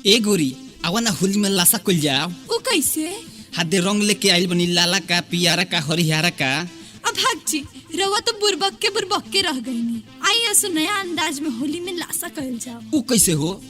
ए गोरी आवा ना होली में लासा कुल जाओ। वो कैसे? हाथे रंग लेके आइल बनी, लाला का, पियारा का, हरियारा का। अब जी रवा तो बुरबक के रह गई नी। आइए सो नया अंदाज में होली में लासा कल जाओ। वो कैसे हो?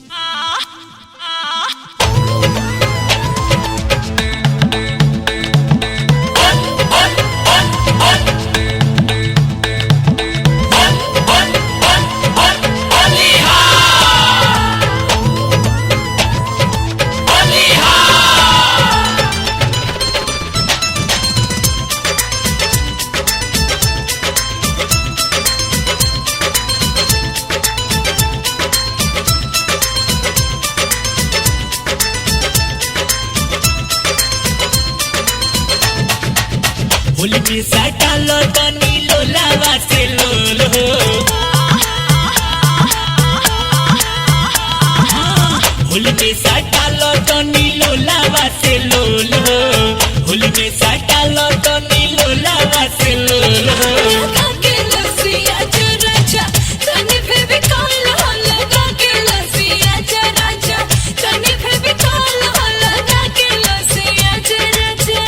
होली में साटालो तनी लोलावा से लोल हो। होली में साटालो तनी लोलावा से लोल हो। होली में साटालो तनी लोलावा से लोल हो। लगा के लसिया राजा तनी फेबी कॉल हो, लगा के लसिया राजा तनी फेबी कॉल हो, लगा के लसिया राजा।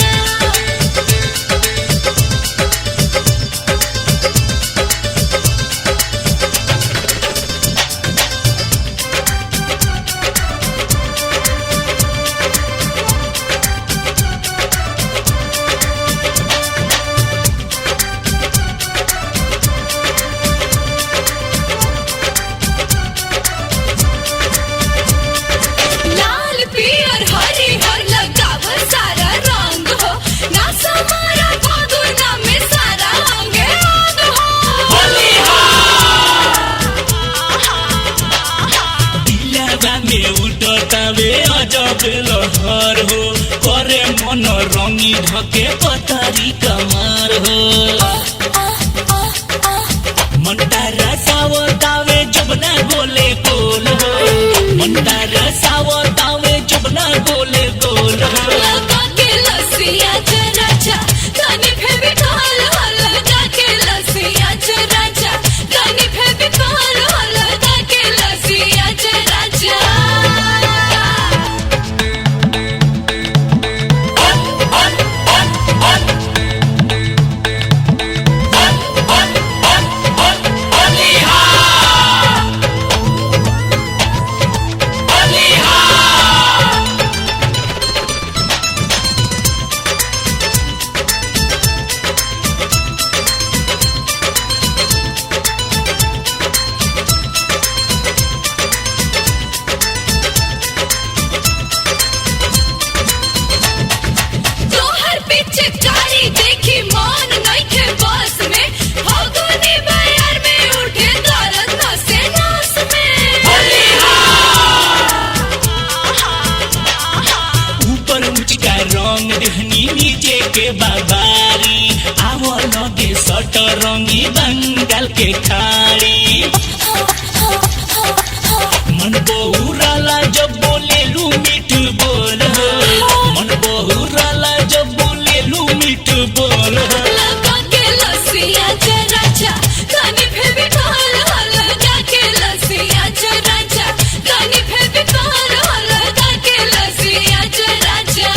लाल पियर हरिहर लगाव सारा रंग हो, ना समारा फागुना में सारा अंगे अंग हो। दिलवा में उठतावे अजब लहर हो, करे मन रंगी ढके पतारी कमर हो। मनता रसावतावे जबना गोले गोल हो। मनता रसावतावे जबना गोले गोल हो। लगा के लसिया राजा तनी फेबी कॉल हो, लगा के लसिया राजा तनी फेबी कॉल हो, लगा के लसिया राजा। तोहर पीछे गाड़ी देखी मन नइखे बस में, फगुनी बयार में उठे दर्द नसे नास में। ऊपर मुचका रंग देहनी नीचे के बाबारी, आवो लगे सट रंगी बंगाल के खाड़ी। मन बहुराला जब बोले लू मीठ बोल हो। मन बहुराला जब बोले लू मीठ बोल हो। लगा के लसिया राजा तनी फेबी कॉल हो, लगा के लसिया राजा तनी फेबी कॉल हो, लगा के लसिया राजा।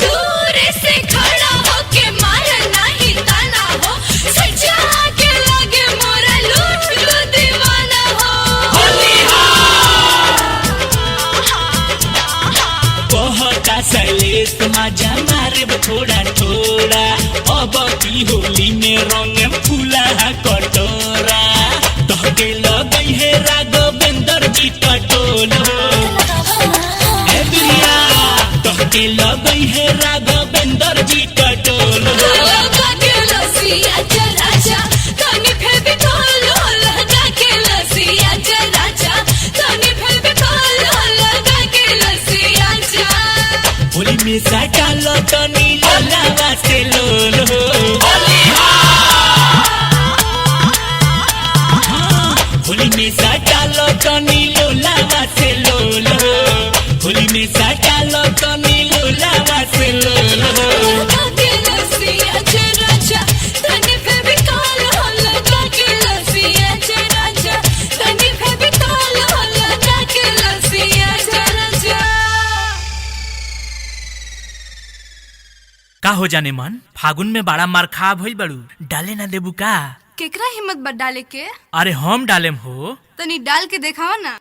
दूर से खड़ा होके मार नहीं ताना हो, सजा के लगे मोरा लूट लो दीवाना हो। कहता सलेस मजा मारे थोड़ा थोड़ा, अब की होली में रंग फूला कटोरा। तहके लगई है राघवेंद्र जी कटोल हो। ए दुनिया तहके लगई है राघवेंद्र जी कटोल हो। लगा के लसिया राजा तनी फेबी कॉल हो, लगा के लसिया राजा तनी फेबी कॉल हो, लगा के लसिया। होली में साटा लो तनी लोला लोलावा से लोल हो होली में सटालो तनी लोलावा से लोल हो होली में सटालो तनी लोलावा से लोल हो लगा के लसिया जे राजा तनी फेविकॉल हो लगा के लसिया जे राजा तनी फेविकॉल हो लगा के लसिया जे राजा। का हो जाने मन फागुन में बड़ा मार खा भइल बड़ू डाले ना देबू का केकरा हिम्मत बा डाले के अरे हम डालेम हो तनी डाल के देखाओ ना।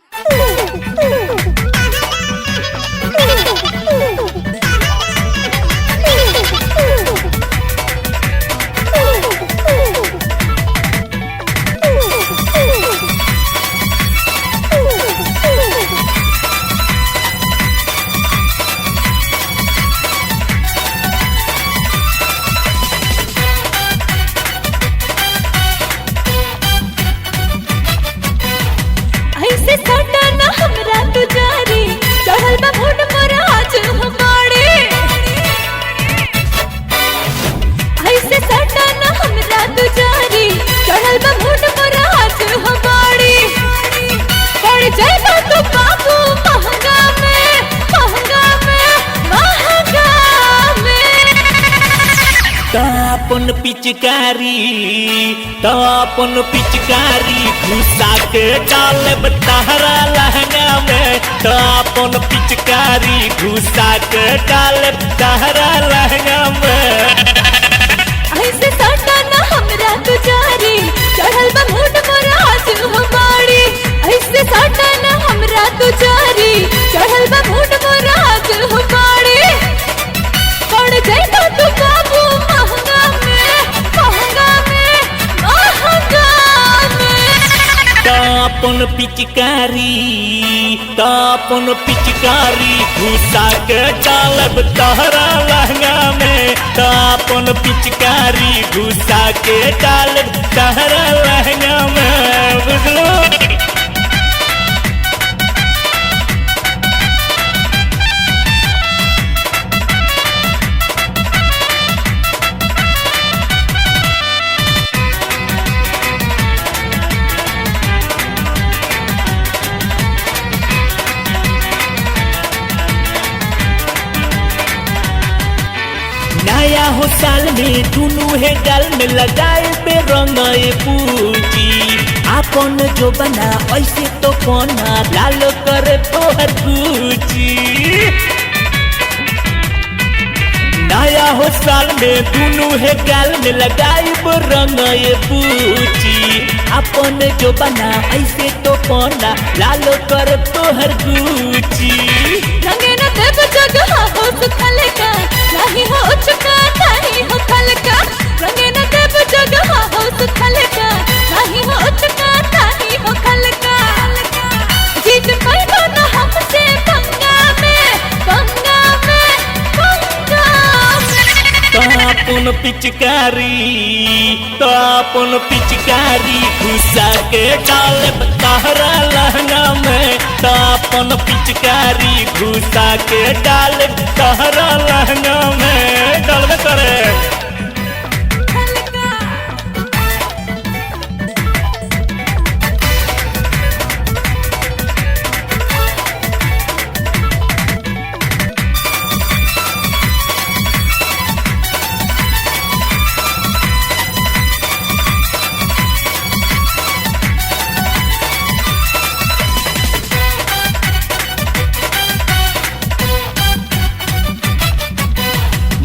ऐसे सटा ना हमरा तू जारी चढ़ल बा भोट पर आज हमारे ऐसे सटा ना हमरा तू जारी चढ़ल बा भोट पर आज हमारे पड़ जाएगा तो बाबू महंगा में महंगा में महंगा में तापन पिचकारी घुसा के डालब तहरा लहंगा में तापन पिचकारी घुसा के डालब तहरा लहंगा में ऐसे सटा ना हमरा तू जारी चढ़ल बा भोट पर आज हमारी ऐसे सटा ना हमरा तू जारी चढ़ल बा भोट पर आज हमारी पड़ जाएगा तू बाबू महंगा में महंगा में महंगा में तापन पिचकारी घुसा के डालब तहरा लहंगा में तापन पिचकारी घुसा के डालब तहरा लहंगा में बुझलो। नया हो साल में दुनू है गाल में लगाए पे रंगे पूजी आपन जो बना ऐसे तो कोना लाल करे तोहर पूजी नया हो साल में दुनू है गाल में लगाए पे रंगे पूजी आपन जो बना ऐसे तो कोना लाल करे तोहर पूजी रंगे न देव जगह हो सुखल का नहीं हो चुका नहीं हो खल का रंगे न देव जगह हो सुखल का नहीं हो चुका नहीं हो खल का जीत पाइबो न हमसे पंगा में पंगा में पंगा में तापन पिचकारी घुसा के डालब तहरा लहंगा में तापन पिचकारी घुसा के डालब तहरा लहंगा में डालबे करे।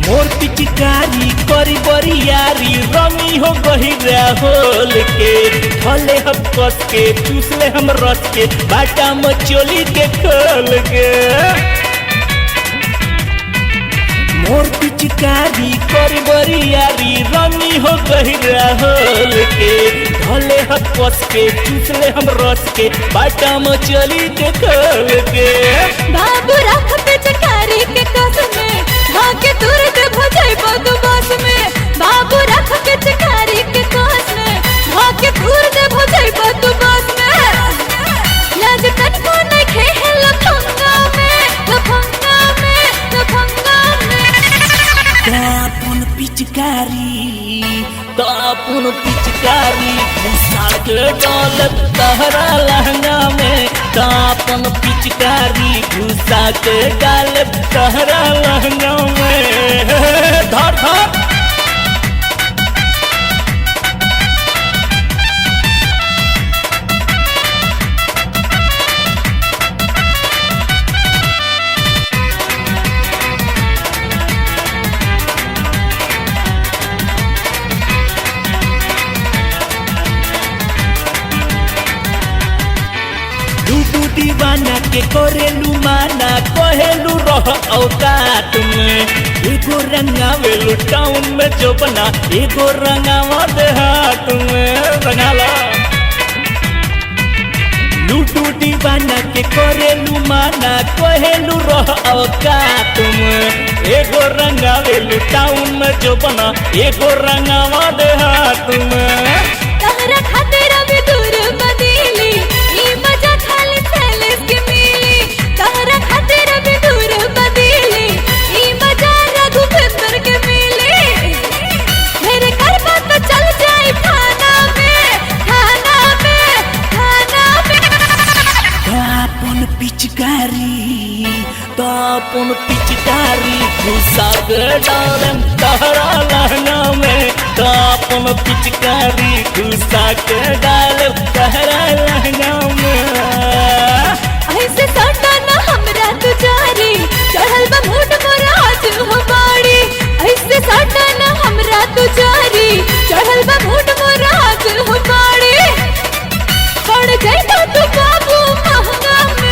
मोर पिचकारी करी बरियारी रमी हो गहिरा होल के फले हम कस के चूसले हम रस के बाटा मचोली के खोल के मोर पिचकारी करी बरियारी रमी हो गहिरा होल के फले हम कस के चूसले हम रस के बाटा मचोली के खोल के बाबू रख पिचकारी के कस में भागे दूर दे भजाई बादू बस में बाबू रख पिचकारी के कस में भागे दूर दे भजाई बादू बस में लाज कट को नहीं खेल लफंगा में लफंगा में लफंगा में अपन पिचकारी घुसा के डालब तहरा लहंगा में अपन पिचकारी घुसा के डालब तहरा लहंगा में धर धर दीवाना के करेलू माना कहेलू रह औकात में एगो रंगावेलू टाउन में जो बना एगो रंगावा देहात में रंगाला लूटू दीवाना के करेलू माना कहेलू रह औकात में एगो रंगावेलू टाउन में जो बना एगो रंगावा देहात में तहरा खातिर अभी दूर बदीली ई मजा खाली थैलेस के मिली तहरा खातिर अभी दूर बदीली ई मजा रघुवेंद्र के मिली मेरे घर पर तो चल जाए थाना में अपन पिचकारी घुसा के डालम तहरा लहंगा में अपन पिचकारी घुसा के डालम तहरा लहंगा में ऐसे सटा ना हमरा तुजारी चढ़ल बा मूड मोरा आज हो बाड़ी ऐसे सटा ना हमरा तुजारी चढ़ल बा मूड मोरा आज हो बाड़ी पड़ जाइता तू बाबू महंगा में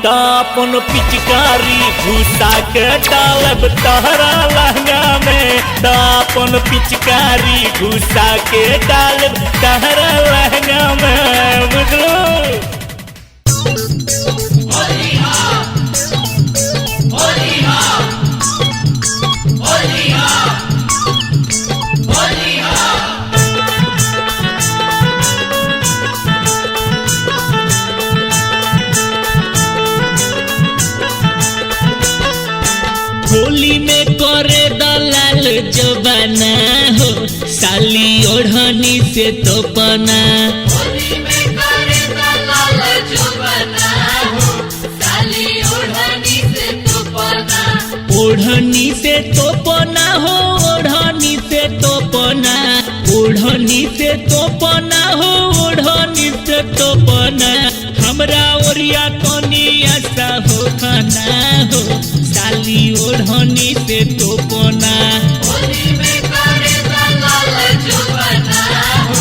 अपन पिचकारी घुसा के डालब तहरा लहंगा में अपन पिचकारी घुसा के डालब तहरा लहंगा में बुझलो होली में करे दलाल जबाना हो साली ओढ़नी से तो पना होली में करे दलाल जबाना हो साली ओढ़नी से तो पना ओढ़नी से तो पना हो ओढ़नी से तो पना ओढ़नी से तो पना हो ओढ़नी से तो पना हमरा ओरिया कोनी ऐसा हो खाना हो साली ओढ़नी से तो पना होली में करे दलाल जबाना हो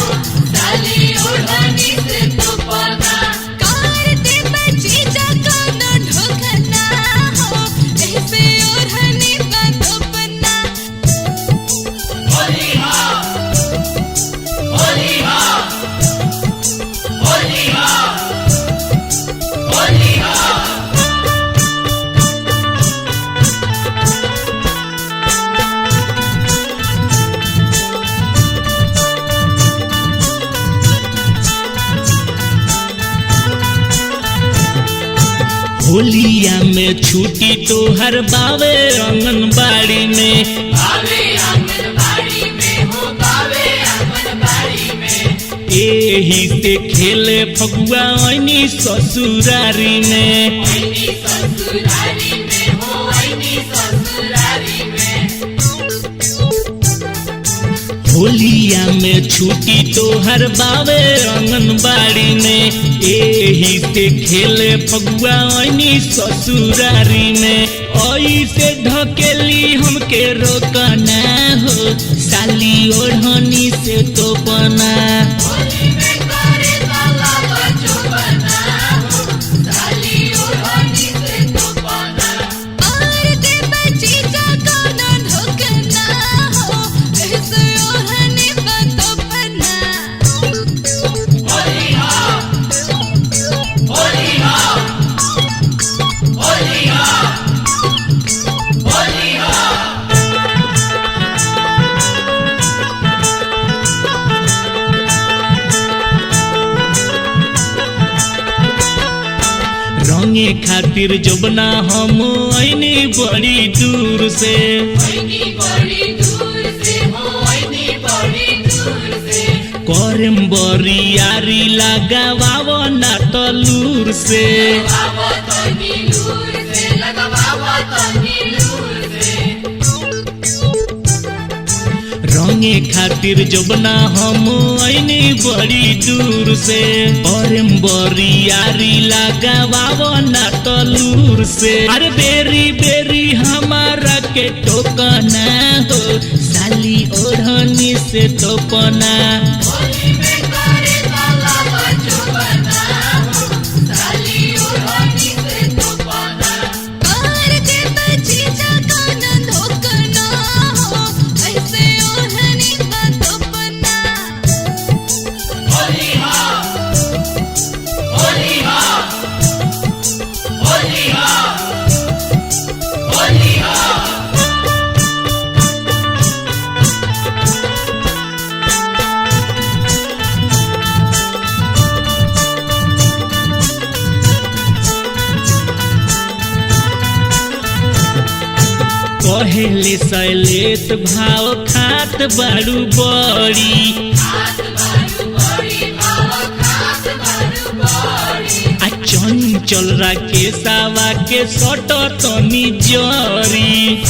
साली ओढ़नी से तो पना करते बची जगना ढोकना हो ऐसे ओढ़नी बंदो पना होली हां होली हां होली हां होली हां होलिया में छुट्टी तो हर बावे आंगनबाड़ी में बावे आंगनबाड़ी में हो बावे आंगनबाड़ी में एही से खेले फगुआ ऐनी ससुरारी में ऐनी ससुरारी में हो ऐनी ससुरारी में होलिया में छुट्टी तो हर बावे आंगनबाड़ी में एही से खेले फगुआ ऐनी ससुरारी में ऐसे ढकेली हमके रोकना हो साली ओढ़नी से तो बना होली में करे दलाल जबाना हो साली ओढ़नी से तो पना करते बची जगना ढोकना हो ऐसे ओढ़नी बंदो पना होली हां होली हां होली हां होली हां रंगे खातिर जबना हम आईनी बड़ी दूर से करम बरियारी लगावाव ना तलूर से रंगे खातिर जबना हम आईनी बड़ी दूर से करम बरियारी लगावाव ना तलूर से। अरे बेरी बेरी हमारा के टोकना हो साली ओढ़नी से तोपना। कहेले सैलेत भाव खात बारू बड़ी आ चंचल राकेशवा के सट तनी जरी।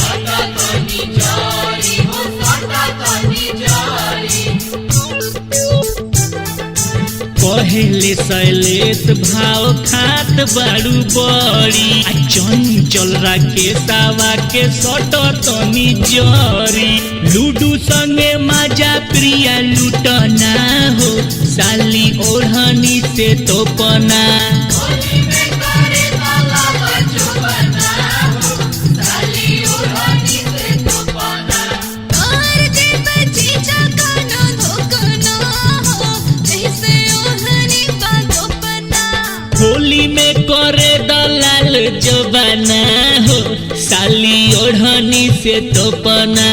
कहेले सैलेत भाव खात बारू बड़ी आ चंचल राकेशवा के सट तनी जरी। लूडू संगे माजा प्रिया लूटना हो साली ओढ़नी से तोपना। होली में करे दलाल जबाना हो साली ओढ़नी से तोपना।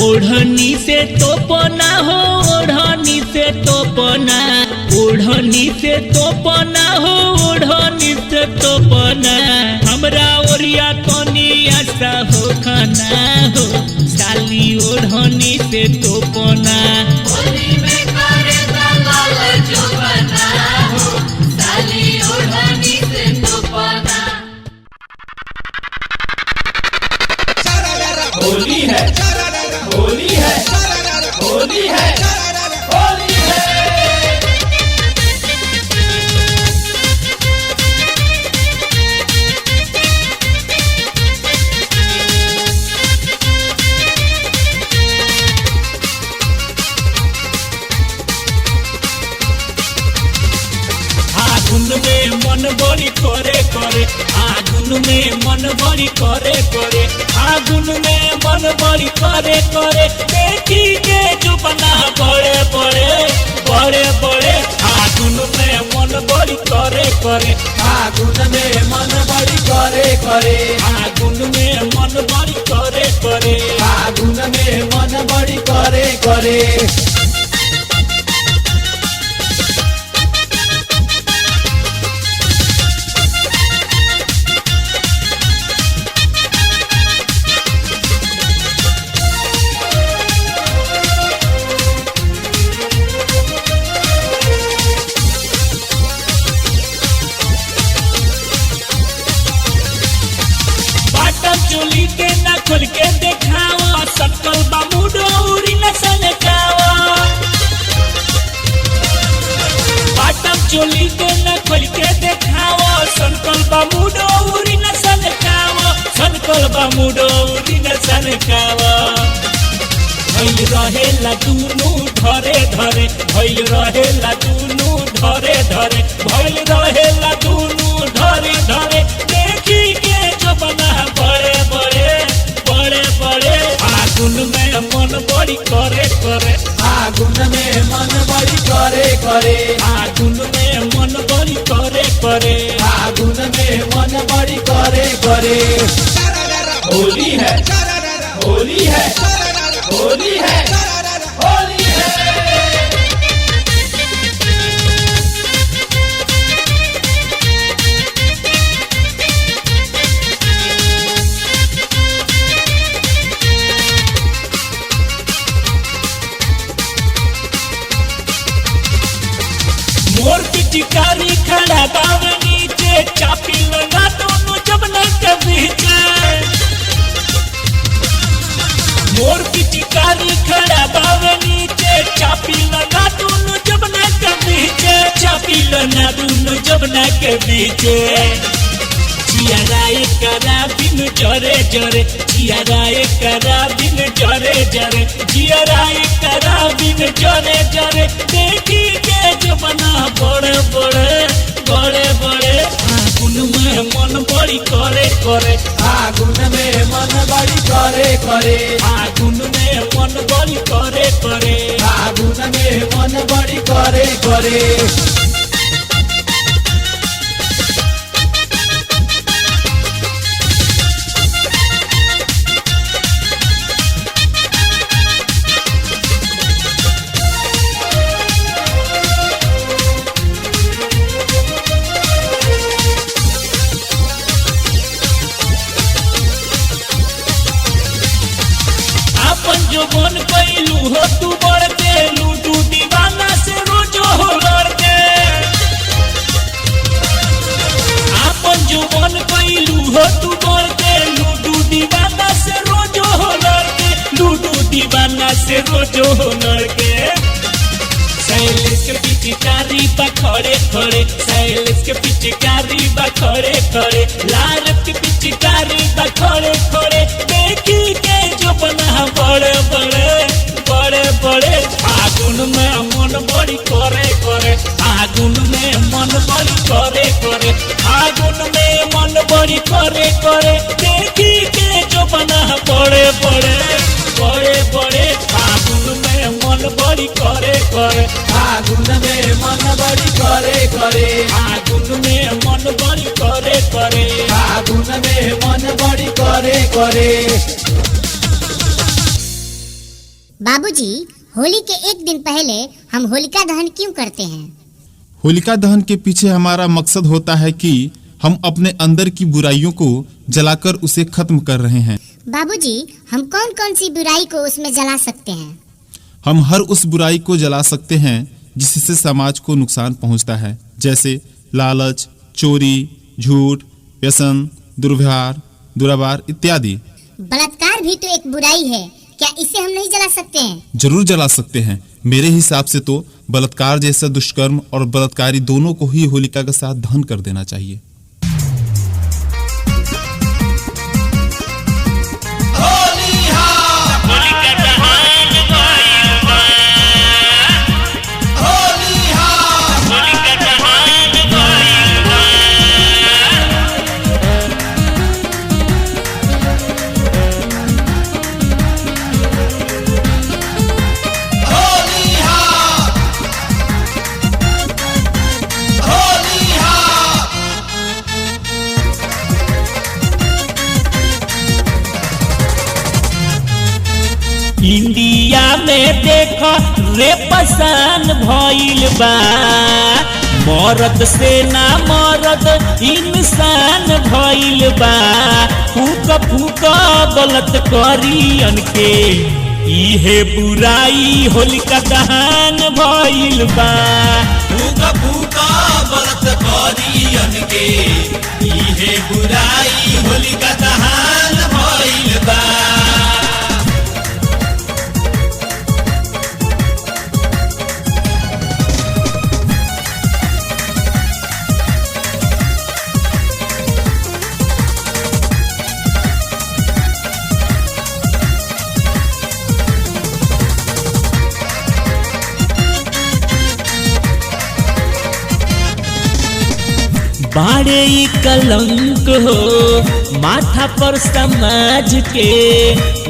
ओढ़नी से तोपना हो ओढ़नी से तोपना ओढ़नी से तोपना हो ओढ़नी से तोपना। हमरा ओरिया तनी आशा हो खाना हो साली ओढ़नी से तोपना। होली है होली है होली है होली है। आगुन में मन बड़ी करे करे आगुन में मन बड़ी करे करे आगुन में मन बड़ी करे करे देखी के जो बना बड़े बड़े बड़े बड़े। आगुन में मन बड़ी करे करे आगुन में मन बड़ी करे करे आगुन में मन बड़ी करे करे आगुन में मन बड़ी करे करे। चोली के न खोल के देखावा सकल बामुडोरी न सनकावा। बाटम चोली के न खोल के देखावा सकल बामुडोरी न सनकावा सकल बामुडोरी न सनकावा। भइल रहेला दुनु धरे धरे भइल रहेला दुनु धरे धरे भइल रहेला दुनु धरे धरे देखी के जबना बड़े बड़े बड़े बड़े। आगुन में मन बड़ी करे करे आगुन में मन बड़ी करे करे आगुन में मन बड़ी करे करे आगुन में मन बड़ी करे करे। होली है होली है होली है होली। मोर पिचकारी खड़ा बावे नीचे चापी लगा दोनों जबना के बीचे मोर पिचकारी खड़ा बावे नीचे चापी लगा दोनों जबना के बीचे चापी लगा दोनों जबना के बीचे जियाराए करा बिन जरे जरे जियाराए करा बिन जरे जरे जियाराए करा बिन जरे जरे देखी के जबना बड़े बड़े बड़े बड़े आगुन में मन बड़ी करे करे आगुन में मन बड़ी करे करे आगुन में मन बड़ी करे करे आगुन में मन बड़ी करे करे जो मन कैलू हो तू बढ़ के लूटू दीवाना से रोजो हो लड़के आपन जो मन कैलू हो तू बढ़ के लूटू दीवाना से रोजो हो लड़के लूटू दीवाना से रोजो हो लड़के सैलेश के पिचकारी बा खड़े खड़े सैलेश के पिचकारी बा खड़े खड़े लाल के पिचकारी बा खड़े खड़े देखी के जो बना बड़े बड़े बड़े बड़े आगुन में मन बड़ी करे करे आगुन में मन बड़ी करे करे आगुन में मन बड़ी करे करे देखी के जो बना बड़े बड़े बड़े बड़े आगुन में मन बड़ी करे करे आगुन में मन बड़ी करे करे आगुन में मन बड़ी करे करे आगुन में मन बड़ी करे करे बाबूजी, होली के एक दिन पहले हम होलिका दहन क्यों करते हैं? होलिका दहन के पीछे हमारा मकसद होता है कि हम अपने अंदर की बुराइयों को जलाकर उसे खत्म कर रहे हैं। बाबूजी, हम कौन कौन सी बुराई को उसमें जला सकते हैं? हम हर उस बुराई को जला सकते हैं जिससे समाज को नुकसान पहुंचता है, जैसे लालच, चोरी, झूठ, व्यसन, दुर्व्यवहार, दुराचार इत्यादि। बलात्कार भी तो एक बुराई है, क्या इसे हम नहीं जला सकते हैं? जरूर जला सकते हैं। मेरे हिसाब से तो बलात्कार जैसा दुष्कर्म और बलात्कारी दोनों को ही होलिका के साथ दहन कर देना चाहिए। इंडिया में देखो रेपसान भइल बा मरद से ना मरद इंसान भइल बा फूक फूक गलत करियन के इहे बुराई होलिका दहन भइल बा फूक फूक गलत करियन के इहे बुराई होलिका दहन भइल बा। बाड़े ई कलंक हो माथा पर समाज के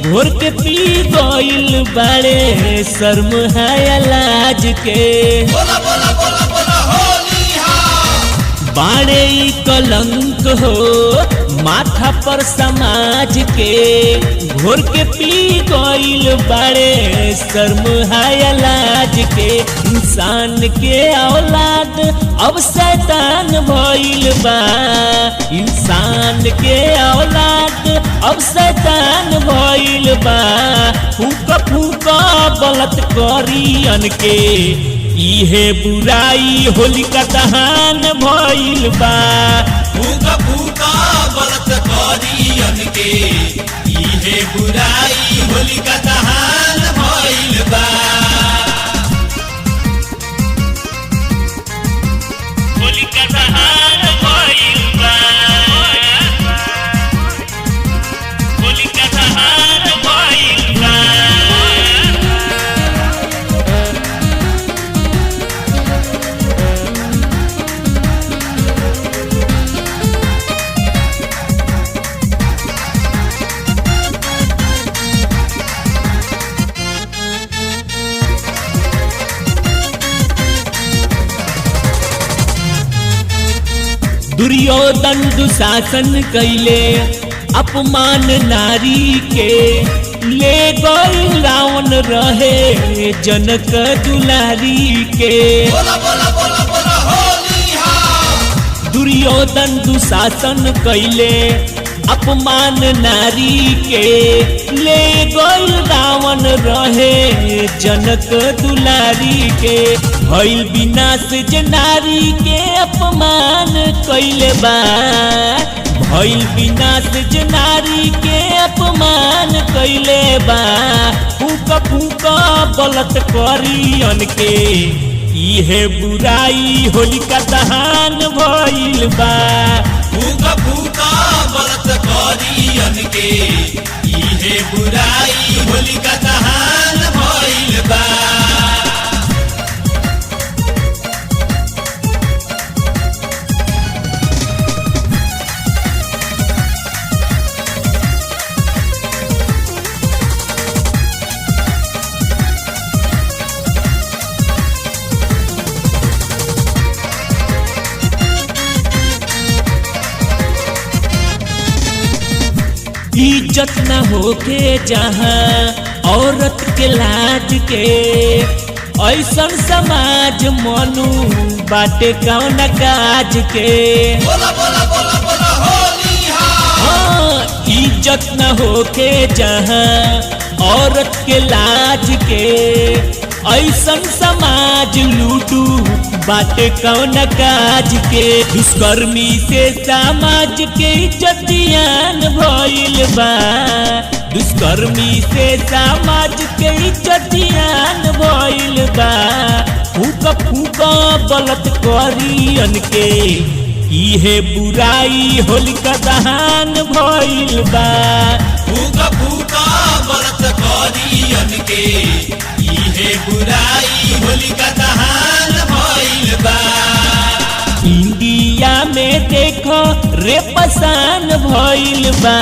घोर के पी गइल बाड़े शर्म है लाज के बोला बोला बोला बोला होली हा। बाड़े ई कलंक हो माथा पर समाज के घोर के पी गइल बाड़े शर्म है लाज के इंसान के औलाद अब शैतान भइल बा इंसान के औलाद अब शैतान भइल बा फूक फूक गलत करियन के इहे बुराई होलिका दहन भइल बा। फूका फूका बलत करियन के इहे बुराई होलिका दहन भइल बा। होलिका दहन भइल बा। होलिका दहन भइल बा। दुर्योधन दुशासन कैले अपमान नारी के, ले गई रावण रहे जनक दुलारी के। बोला बोला बोला बोला होली हाँ। दुर्योधन दुशासन कैले अपमान नारी के, ले गई रावण रहे जनक दुलारी के। भइल विनाश जे नारी के अपमान कैले बा। भइल विनाश जे नारी के अपमान कैले बा। फूका फूका बलत करियन के इहे बुराई होलिका दहन भइल बा। फूका फूका बलत करियन के इहे बुराई होलिका दहन भइल बा। इज्जत न होके जहाँ औरत के लाज के, ऐसन समाज मनु बाटे कौन काज के। बोला बोला बोला बोला होली हाँ। इज्जत न होके जहाँ औरत के लाज के, ऐसन समाज लूटू बाटे कौन काज के। दुष्कर्मी से समाज के इज्जतियान भइल बा। दुष्कर्मी से समाज के इज्जतियान भइल बा। फूका फूका बलत करियन के इहे बुराई होलिका दहन भइल बा। फूका फूका बलत करियन के इहे बुराई होलिका दहन भइल बा। इंडिया में देखो रेपसान भइल बा।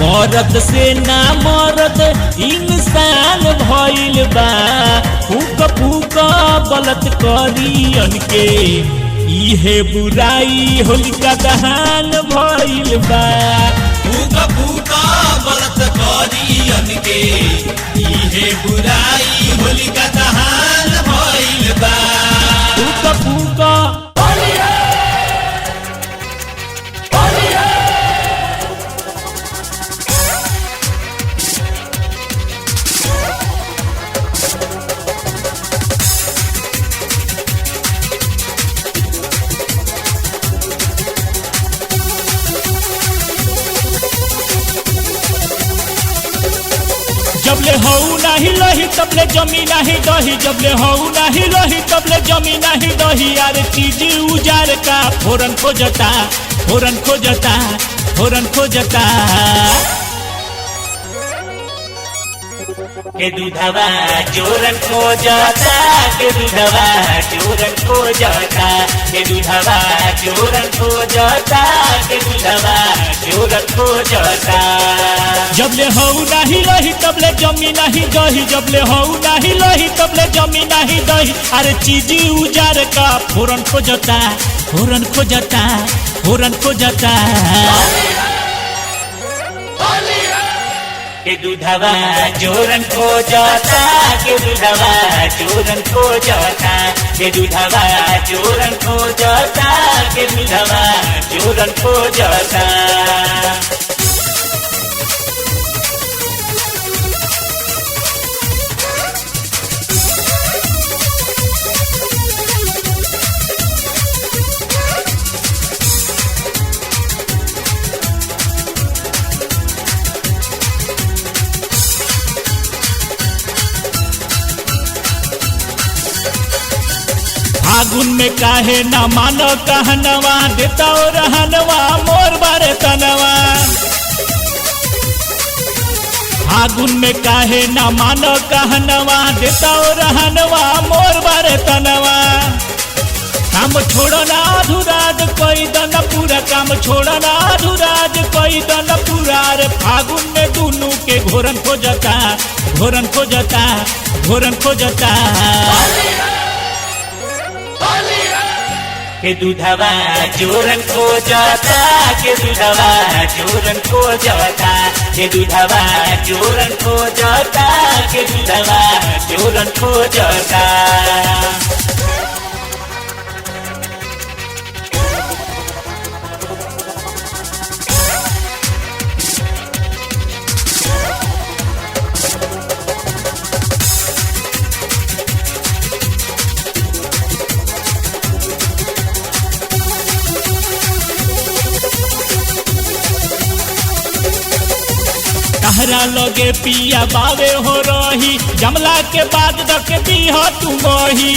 मरद से ना मरद इंसान भइल बा। फूका फूका बलत करियन के इहे बुराई होलिका दहन भइल बा। फूका फूका बलत करियन के इहे बुराई होलिका दहन भइल बा। फूका फूका जबले हऊ नाही लही तबले जमी नाही दही। जबले हऊ नाही लही तबले जमी नाही दही। यार चीज उजार का फोरन खोजता, फोरन खोजता, फोरन खोजता। के दूधवा जोरन खोजता, के दूधवा जोरन खोजता, के दूधवा जोरन खोजता, के दूधवा जोरन खोजता। जबले हऊ नाही लही तबले जमी नाही दही। जबले हऊ नाही लही तबले जमी नाही दही। अरे चीज उजार का फोरन खोजता, फोरन खोजता, फोरन खोजता। के दूधवा जोरन खोजता, के दूधवा जोरन खोजता, के दूधवा जोरन खोजता, के दूधवा जोरन खोजता। फागुन में काहे ना मानो कहनवा देता रहनवा मोर बारे तनवा फागुन में काहे ना मानो कहनवा देता रहनवा मोर बारे तनवा काम छोड़ो ना अधूराज कोई दन पूरा काम छोड़ो ना अधूराज कोई दन पूरा रे फागुन में दोनों के घोरन खोजता घोरन खोजता घोरन खोजता के दूधवा जोरन खोजता के दूधवा जोरन खोजता के दूधवा जोरन खोजता के दूधवा जोरन खोजता कहरा लगे पिया बावे हो रही जमला के बाद रख दी हो तू मोही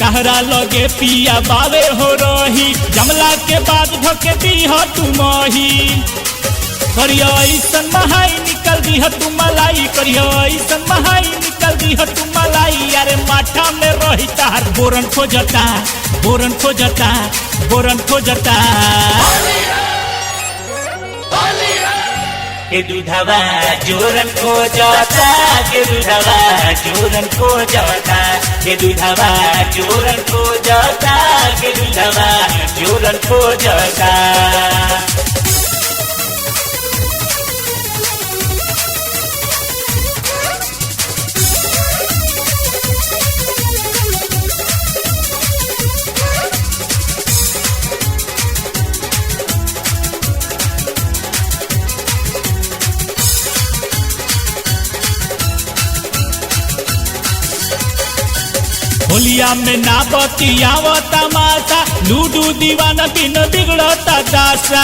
कहरा लगे पिया बावे हो रही जमला के बाद धोके दी हो तू मोही करियो ऐसन महाई निकल दी हो तू मलाई करियो ऐसन महाई निकल दी हो तू मलाई अरे माथा में रही तार बोरन खोजता बोरन खोजता बोरन खोजता के दूधवा जोरन खोजता के दूधवा जोरन खोजता के दूधवा जोरन खोजता के दूधवा जोरन खोजता होलिया में ना बतियाव तमाशा लूडू दीवाना बिन बिगड़ता दासा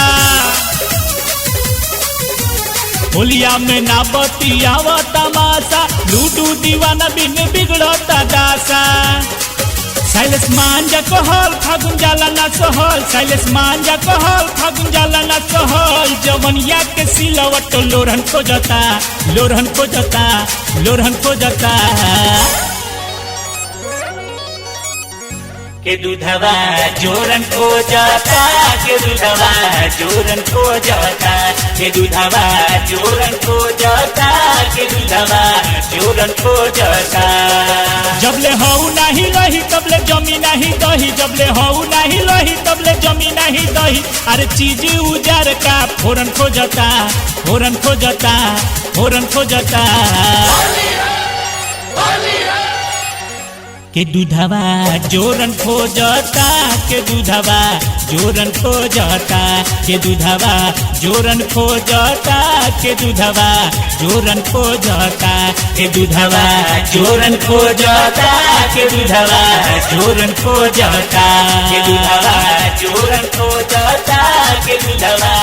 होलिया में ना बतियाव तमाशा लूडू दीवाना बिन बिगड़ता दासा शैलेश मांझा कहल फागुन जाला ना सहल शैलेश मांझा कहल फागुन जाला ना सहल जवनिया के सिलवट लोरहन खोजता लोरहन खोजता लोरहन खोजता के दूधवा जोरन खोजता के दूधवा जोरन खोजता के दूधवा जोरन खोजता के दूधवा जोरन खोजता जबले हऊ नहीं रही तबले जमी नहीं दही जबले हऊ नहीं रही तबले जमी नहीं दही अरे चीज उजार का फोरन खोजता फोरन खोजता फोरन खोजता के दूधवा जोरन खोजता के दूधवा जोरन खोजता के दूधवा जोरन खोजता के दूधवा जोरन खोजता के दूधवा जोरन खोजता के दूधवा जोरन खोजता के दूधवा जोरन खोजता के दूधवा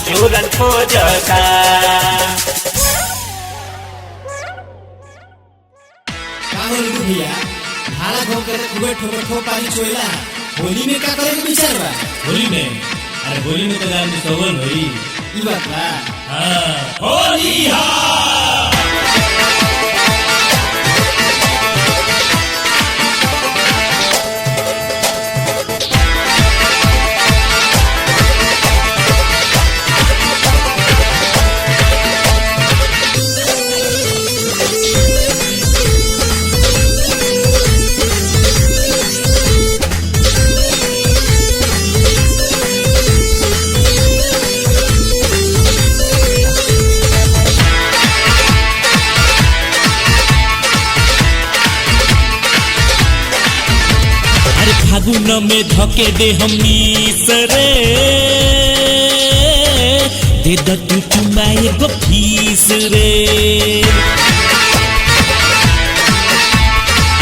जोरन खोजता भैया भाड़ा घों के खूबे ठोकर ठो पानी चोइला होली में का करे के विचार बा होली में अरे होली में तो गान सवल होई ई बात बा हां होली हा फागुन में धके दे हमनी सरे दे द तू चुमाए गो फीस रे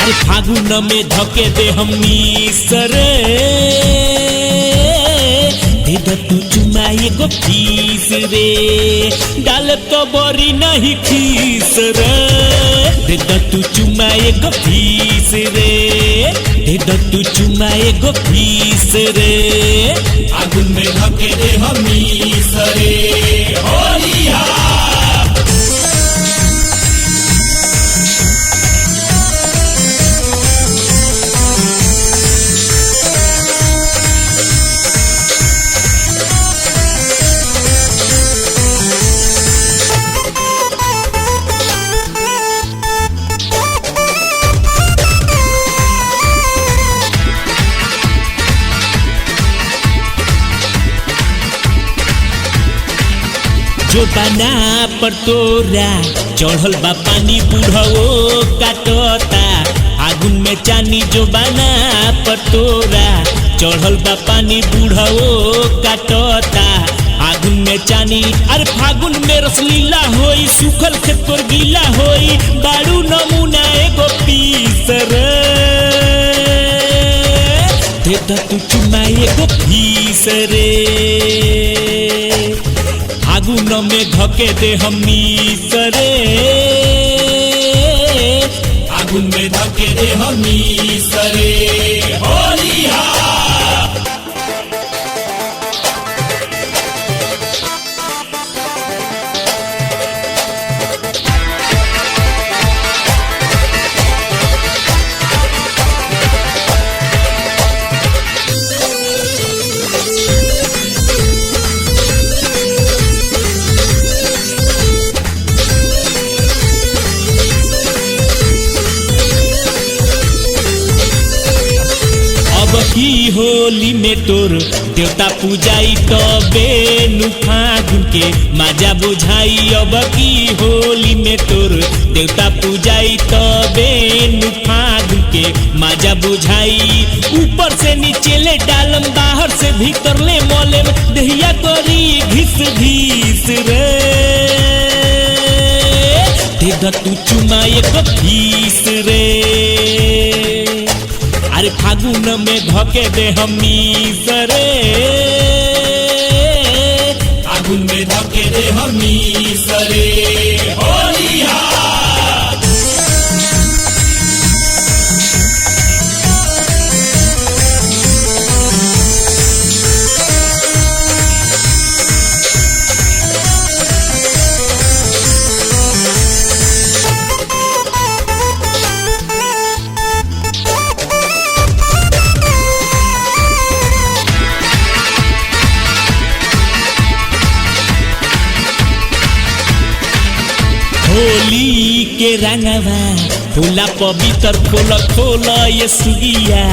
अरे फागुन में धके दे हमनी सरे दे द तू चुमाए गो फीस रे डाल तो बरी नहीं खीस रे दे द तू चुमाए गो फीस रे दे द तू चुमा एगो फीस रे फागुन में धके दे हमी सरे होलिया जो बना पर तोरा चढ़ल बा पानी बुढ़ो काटता आगुन में चानी जो बना पर तोरा चढ़ल बा पानी बुढ़ो काटता आगुन में चानी अरे फागुन में रसलीला होई सुखल खेत तोर गीला होई बारू नमूना एगो पीस रे दे द तू चुमा एगो फीस रे फागुन में धके दे हमी सरे फागुन में धके दे हमी सरे होलिया की होली में तोर देवता पूजाई तबे नु फागुन के माजा बुझाई अब की होली में तोर देवता पूजाई तबे नु फागुन के माजा बुझाई ऊपर से नीचे ले डालम बाहर से भीतर ले मोलेम दहिया करी घिस घिस रे दे द तू चुमा एक फीस रे अरे फागुन में धके दे हमी सरे फागुन में धके दे हमी सरे होलिया होली के रंगवा फूला पवित्र खोल खोल ये सुगिया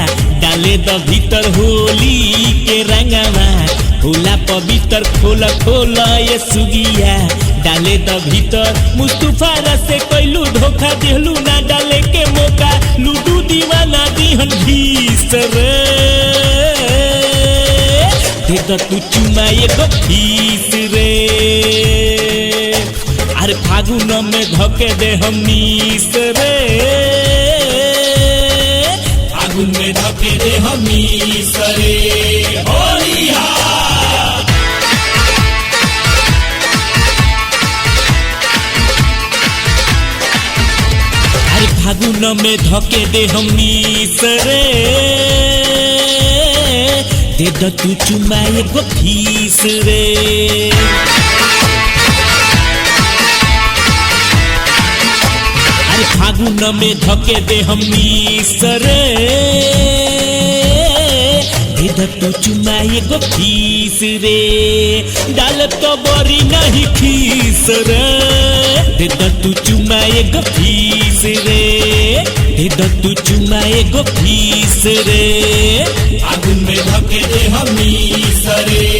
डाले द भीतर होली के रंगवा फूला पवित्र खोल खोल ये सुगिया डाले द भीतर मुस्तफा से कैलू धोखा देहलू ना डाले के मौका लूडू दीवाना दिहन भीस रे दे द तू चुमा एगो फीस रे अरे फागुन में धके दे हमी सरे फागुन में धके दे हमी सरे होलिया अरे फागुन में धके दे हमी सरे दे द तू चुमा एगो फीस रे फागुन में धके दे हमी सरे दे द तू चुमा एगो फीस रे डाल तो बरी नहीं खीस रे दे द तू चुमा एगो फीस रे दे द तू चुमा एगो फीस रे फागुन में धके दे हमी सरे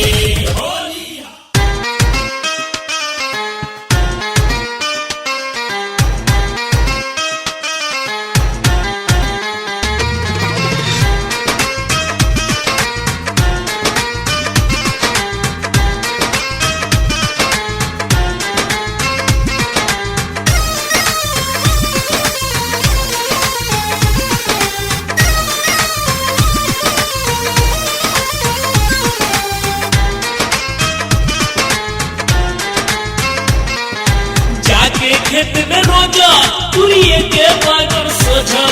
खेत में रोजा तुरिए के बागर सोझा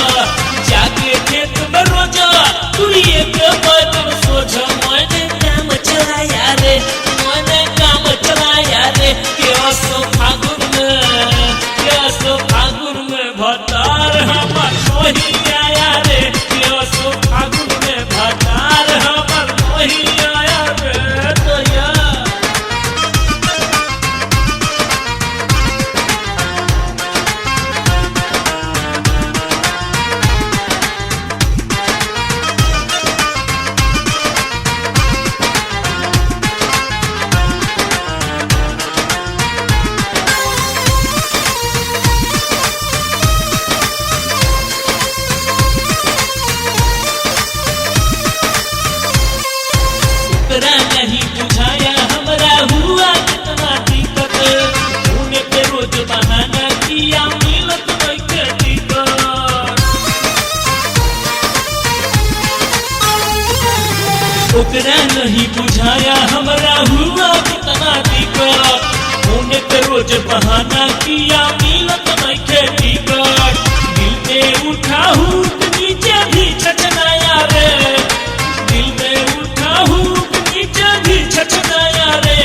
जाके खेत में रोजा तुरिए के बैठल सोझा मैंने काम चलाया रे मैंने काम चलाया रे के असो फागुन में भतार हमर नहीं आया रे के असो फागुन में भतार हमर नहीं आया रे तो यार नहीं बुझाया हमरा हुआ कितना दिक्कत उन्हें पे रोज बहाना किया मिलत नहीं के दिक्कत ओकरा नहीं बुझाया हमरा हुआ कितना दिक्कत उन्हें पे रोज बहाना किया मिलत नहीं के दिक्कत दिल में उठा हूँ नीचे भी छचनाया रे दिल में उठा हूँ भी छचनाया रे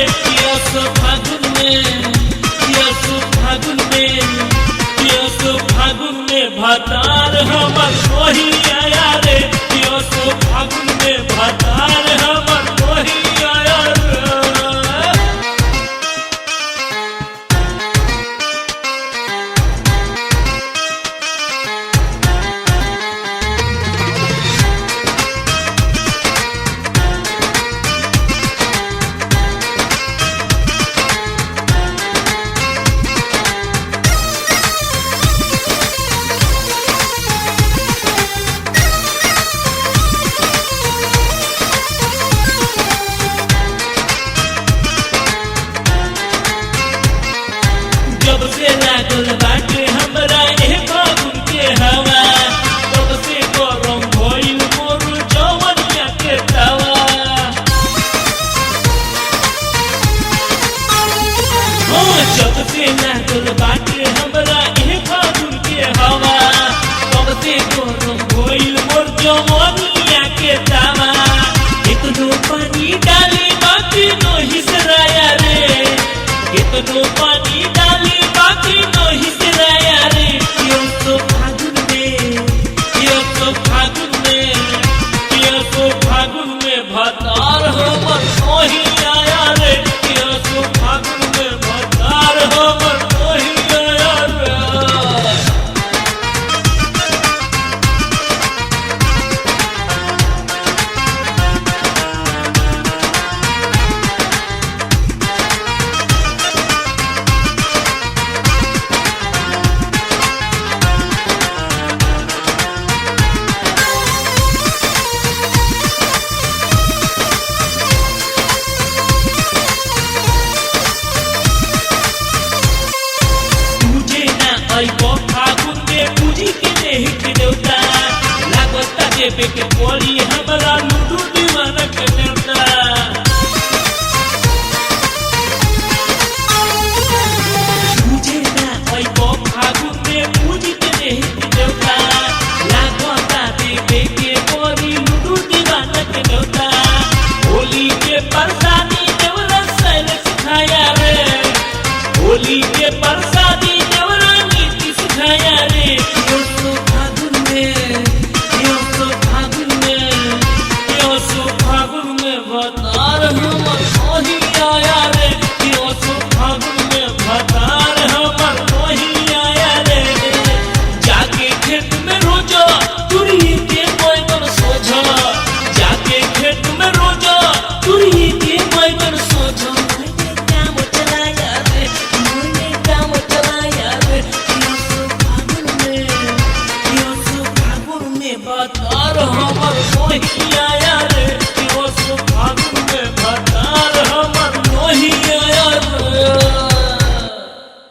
कियासो फागुन में भतार हमर नहीं आया रे कियासो फागुन में भतार हमर नहीं आया रे जब से लागल बाटे हमरा ए फागुन के हवा तब से गरम भइल मोर जवनिया के तवा जब से लागल बाटे हमरा ए फागुन के हवा तब से गरम भइल मोर जवनिया के तवा इतनो पानी डाले बाकी नहीं सराया रे इतनो पानी डाले बाकी नहीं सराया रे यो तो फागुन में भतार हमर नहीं आया रे यो तो फागुन में भतार हमर नहीं आया रे फागुन में पूजी के नहीं के देवता लागता देवे के बोली हमरा लूडू दीवाना के देवता मुझे ना आइबो फागुन में पूजी के नहीं के देवता लागता देवे के बोली लूडू दीवाना के देवता होली के परसादी देवरा सैल सिखाया रे होली के परसादी खाया रे यो तो फागुन में भतार हमर नहीं आया रे यो तो फागुन में भतार हमर नहीं आया रे जाके खेत में रोजा तुरिए के बैगन सोझा जाके खेत में रोजा तुरिए के बैगन सोझा मैंने काम चलाया रे भतार हमर नहीं आया रे